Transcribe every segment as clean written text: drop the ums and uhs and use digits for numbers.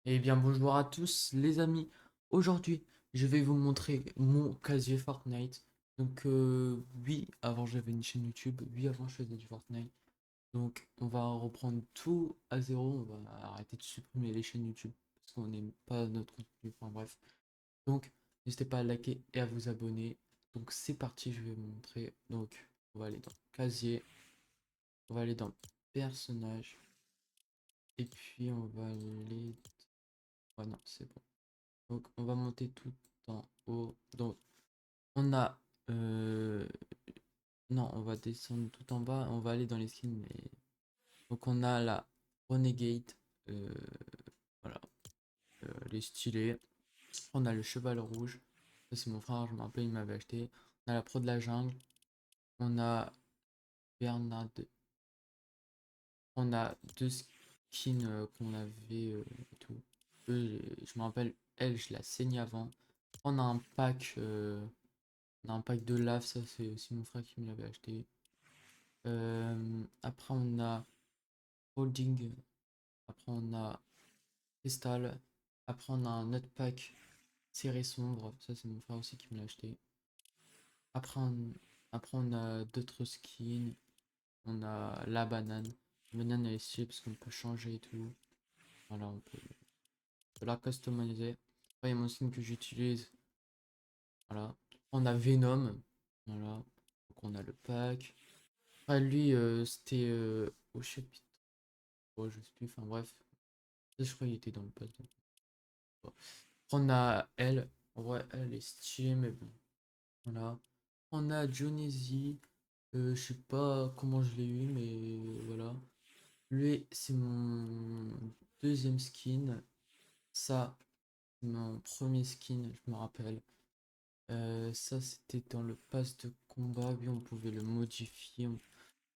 Eh bien, bonjour à tous les amis. Aujourd'hui, je vais vous montrer mon casier Fortnite. Donc, oui, avant j'avais une chaîne YouTube. Oui, avant je faisais du Fortnite. Donc, on va reprendre tout à zéro. On va arrêter de supprimer les chaînes YouTube parce qu'on n'aime pas notre contenu. Enfin, bref. Donc, n'hésitez pas à liker et à vous abonner. Donc, c'est parti, je vais vous montrer. Donc, on va aller dans casier. On va aller dans personnage. Et puis, on va aller. Ouais, non, c'est bon. Donc on va monter tout en haut. Donc on a... euh, Non, on va descendre tout en bas. On va aller dans les skins. Donc on a la Renegade. euh, voilà. Les stylés. On a le cheval rouge. Ça c'est mon frère, je me rappelle, il m'avait acheté. On a la pro de la jungle. On a Bernard. On a deux skins qu'on avait et tout. Je me rappelle, elle, je la saignée avant. On a un pack. On a un pack de lave, ça c'est aussi mon frère qui me l'avait acheté. Après on a Holding, après on a Crystal, après on a un autre pack Série Sombre, ça c'est mon frère aussi qui me l'a acheté. Après après on a d'autres skins, on a la banane. La banane elle est stylée parce qu'on peut changer et tout. Voilà, peut la customiser. Après il y a mon skin que j'utilise, voilà. On a Venom, voilà. Donc on a le pack. Après lui c'était au chapitre. Oh, je sais plus, enfin bref. Je crois qu'il était dans le pass. Bon. On a elle. En vrai, elle est stylée, mais bon. Voilà. On a Jonesy. Je sais pas comment je l'ai eu, mais voilà. Lui, c'est mon deuxième skin. Ça, c'est mon premier skin, je me rappelle. Ça, c'était dans le pass de combat. Lui, on pouvait le modifier.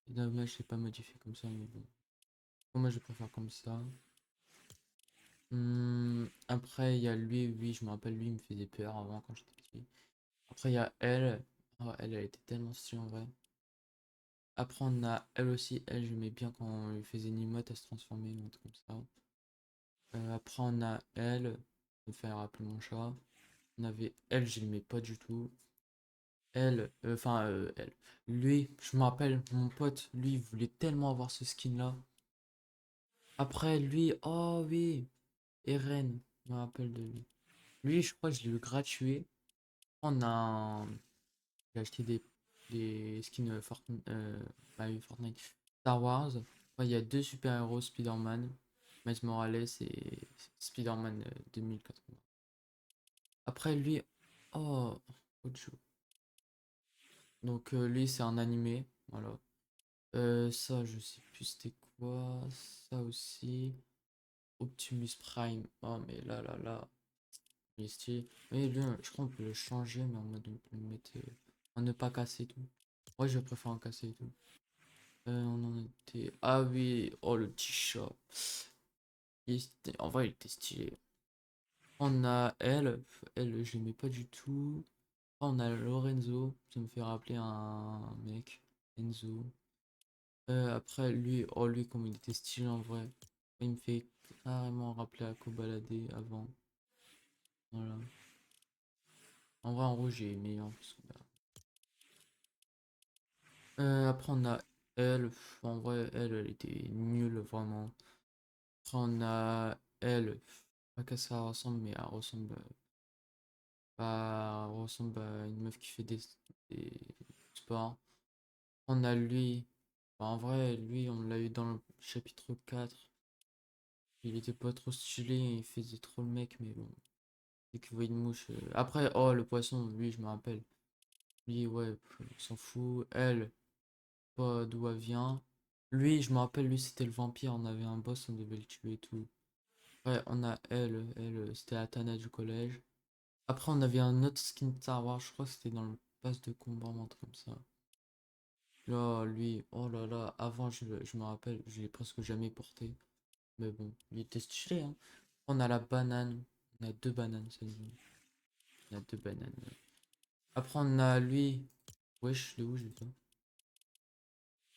Dommage, je l'ai pas modifié comme ça, mais bon. Moi, je préfère comme ça. Après, il y a lui, oui, je me rappelle, lui, il me faisait peur avant quand j'étais petit. Après, il y a elle. Oh, elle était tellement stylée en vrai. Après, on a elle aussi. Elle, j'aimais bien quand on lui faisait une emote, elle se transformait, un truc comme ça. Après, on a elle. Ça me fait rappeler mon chat. On avait elle, je l'aimais pas du tout. Elle, elle. Lui, je me rappelle, mon pote, lui, il voulait tellement avoir ce skin-là. Après, lui, oh oui, Eren, je me rappelle de lui. Lui, je crois que je l'ai eu gratuit. On a J'ai acheté des skins bah oui, Fortnite. Star Wars. Ouais, il y a deux super-héros Spider-Man. Miles Morales et Spider-Man 2080. Après lui, oh, autre chose. Donc lui c'est un animé, voilà. Ça je sais plus c'était quoi. Ça aussi. Optimus Prime. Oh mais là. Il est stylé. Oui lui je crois qu'on peut le changer mais en mode on peut le mettre en ne pas casser tout. Moi je préfère en casser et tout. On en était. Ah oui, oh le petit chat. En vrai, il était stylé. On a elle, je l'aimais pas du tout. On a Lorenzo, ça me fait rappeler un mec, Enzo. Après, lui, oh lui, comme il était stylé en vrai. Il me fait carrément rappeler à Kobalade avant. Voilà. En vrai, en rouge, j'ai aimé, hein, parce que, bah. Après, on a elle. En vrai, elle était nulle, vraiment. Après, on a elle. Pas que ça ressemble, mais elle ressemble, elle ressemble à une meuf qui fait des sports. On a lui. Bah, en vrai, lui, on l'a eu dans le chapitre 4. Il était pas trop stylé, il faisait trop le mec, mais bon. Dès qu'il voit une mouche. Après, oh, le poisson, lui, je me rappelle. Lui, ouais, on s'en fout. Elle, pas d'où elle vient. Lui, je me rappelle, lui, c'était le vampire. On avait un boss, on devait le tuer et tout. Ouais, on a elle, c'était Atana du collège. Après, on avait un autre skin de Star Wars, je crois que c'était dans le pass de combat, un truc comme ça. Là, lui, oh là là, avant, je me rappelle, je l'ai presque jamais porté. Mais bon, il était stylé, hein. On a la banane, on a deux bananes, ça dit. On a deux bananes. Ouais. Après, on a lui, wesh, de où j'ai ça?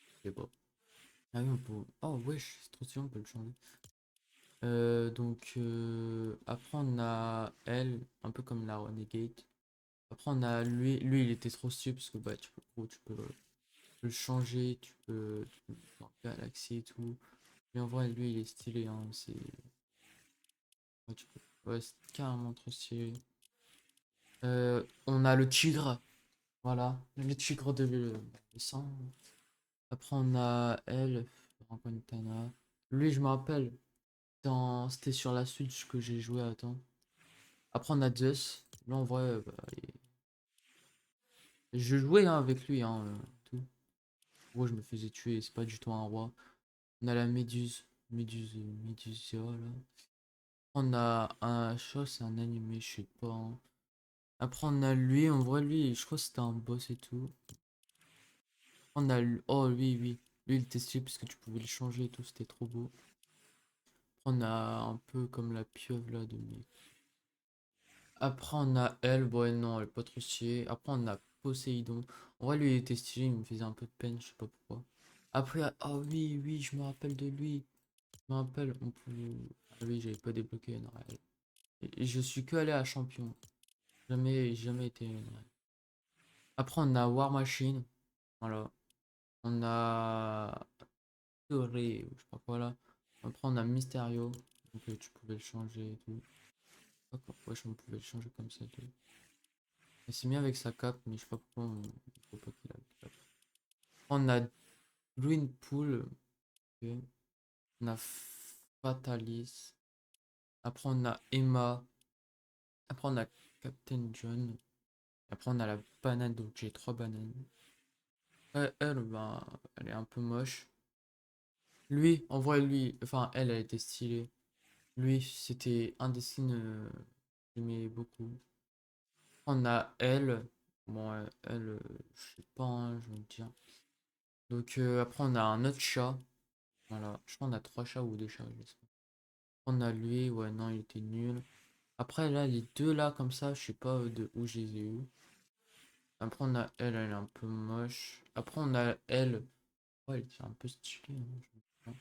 Je sais pas. Ah oui, on peut. Oh, wesh, c'est trop stylé, on peut le changer. Après on a elle, un peu comme la Renegade. Après on a lui il était trop stylé parce que bah tu peux, gros, tu peux le changer, tu peux le mettre en galaxie et tout. Mais en vrai lui il est stylé, hein, ouais, ouais, c'est carrément trop stylé. On a le tigre, voilà, le tigre de le sang. Après on a elle, Rankantana. Lui je me rappelle, c'était sur la Switch que j'ai joué, attends. Après on a Zeus. Là en vrai, bah, je jouais hein, avec lui, hein, tout. Moi je me faisais tuer, c'est pas du tout un roi. On a la Méduse, Médusia là. On a un chat, c'est un animé, je sais pas, hein. Après on a lui, en vrai lui, je crois que c'était un boss et tout. On a oh lui, oui. Lui il était stylé parce que tu pouvais le changer et tout, c'était trop beau. On a un peu comme la pieuvre là de mes. Après, on a elle, bon, elle, non, elle est pas trop stylée. Après, on a Poséidon. En vrai, lui, il était stylé, il me faisait un peu de peine, je sais pas pourquoi. Après, ah oui, oui, je me rappelle de lui. Je me rappelle, on pouvait. Ah oui, j'avais pas débloqué, non, et je suis que allé à champion. Jamais été. Après, on a War Machine. Voilà. On a. Toré, ou je sais pas quoi là. Après, on a Mysterio. Donc, tu pouvais le changer et tout. Je sais pas pourquoi je pouvais le changer comme ça et tout. Il s'est mis avec sa cape, mais je sais pas pourquoi faut pas qu'il a la cape. On a Green Pool, ok. On a Fatalis. Après on a Emma. Après on a Captain John. Après on a la banane, donc j'ai trois bananes. Elle, ben, elle est un peu moche. Lui, en vrai, lui, enfin elle, elle était stylée. Lui, c'était un des signes que j'aimais beaucoup. On a elle. Bon, elle, je sais pas, hein, je veux dire. Après on a un autre chat. Voilà, je crois qu'on a trois chats ou deux chats, je sais pas. On a lui, ouais, non, il était nul. Après, là, les deux là, comme ça, je sais pas de où je les ai eu. Après, on a elle, elle est un peu moche. Après, on a elle. Ouais, elle est un peu stylée, hein, je me souviens.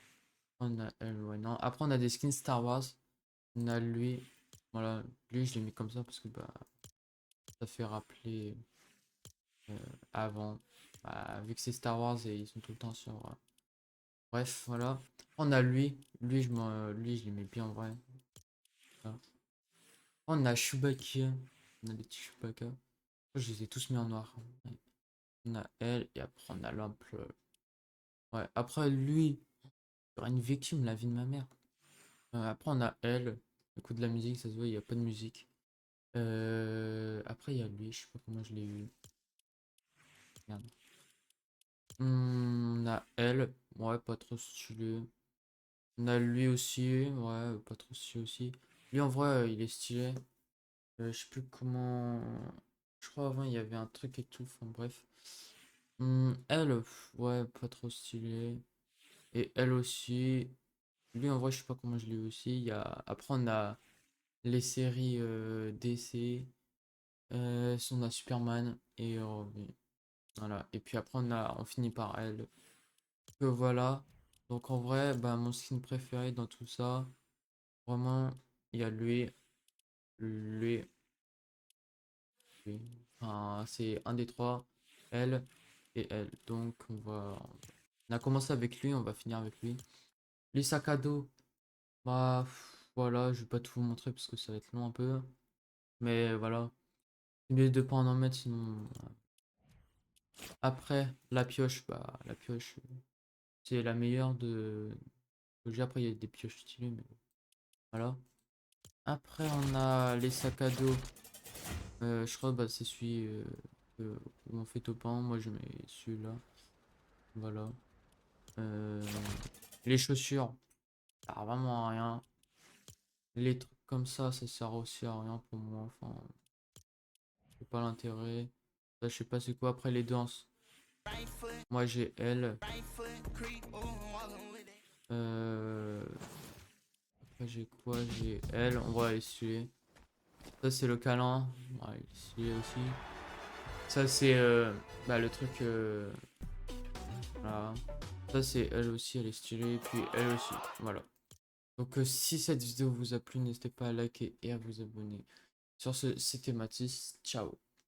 On a elle, ouais, non. Après, on a des skins Star Wars. On a lui. Voilà, lui, je l'ai mis comme ça parce que bah, ça fait rappeler euh, avant. Bah, vu que c'est Star Wars et ils sont tout le temps sur. Bref, voilà. On a lui. Lui, je l'aimais bien en vrai. Voilà. On a Chewbacca. On a des petits Chewbacca. Je les ai tous mis en noir. Ouais. On a elle et après on a l'ample. Ouais, après lui, il y aura une victime, la vie de ma mère. Après on a elle. Le coup de la musique, ça se voit, il n'y a pas de musique. Après il y a lui, je sais pas comment je l'ai eu. Merde. On a elle. Ouais, pas trop stylé. On a lui aussi. Ouais, pas trop stylé aussi. Lui en vrai, il est stylé. Je sais plus comment. Je crois avant il y avait un truc et tout. Enfin bref. Elle, ouais, pas trop stylé. Et elle aussi. Lui, en vrai, je sais pas comment je l'ai eu aussi. Après, on a les séries DC. On a Superman. Et oui, voilà. Et puis après, on finit par elle. Que voilà. Donc en vrai, bah, mon skin préféré dans tout ça, vraiment, il y a lui, lui. Enfin, c'est un des trois. Elle et elle. Donc on a commencé avec lui, on va finir avec lui. Les sacs à dos. Bah voilà, je vais pas tout vous montrer parce que ça va être long un peu. Mais voilà. C'est mieux de pas en mettre sinon. Après, la pioche, bah la pioche, c'est la meilleure que j'ai. Après, il y a des pioches stylées, mais voilà. Après, on a les sacs à dos. Je crois bah c'est celui où on fait topin. Moi je mets celui-là. Voilà. Euh, les chaussures, ça sert vraiment à rien. Les trucs comme ça sert aussi à rien pour moi. Enfin, c'est pas l'intérêt. Ça, je sais pas c'est quoi. Après les danses. Moi j'ai elle. Euh, Après j'ai quoi? J'ai elle. On va essuyer. Ça c'est le câlin. Ouais, il est aussi. Ça c'est bah, le truc. Voilà. Ça c'est elle aussi, elle est stylée. Et puis elle aussi. Voilà. Donc si cette vidéo vous a plu, n'hésitez pas à liker et à vous abonner. Sur ce, c'était Mathis, ciao.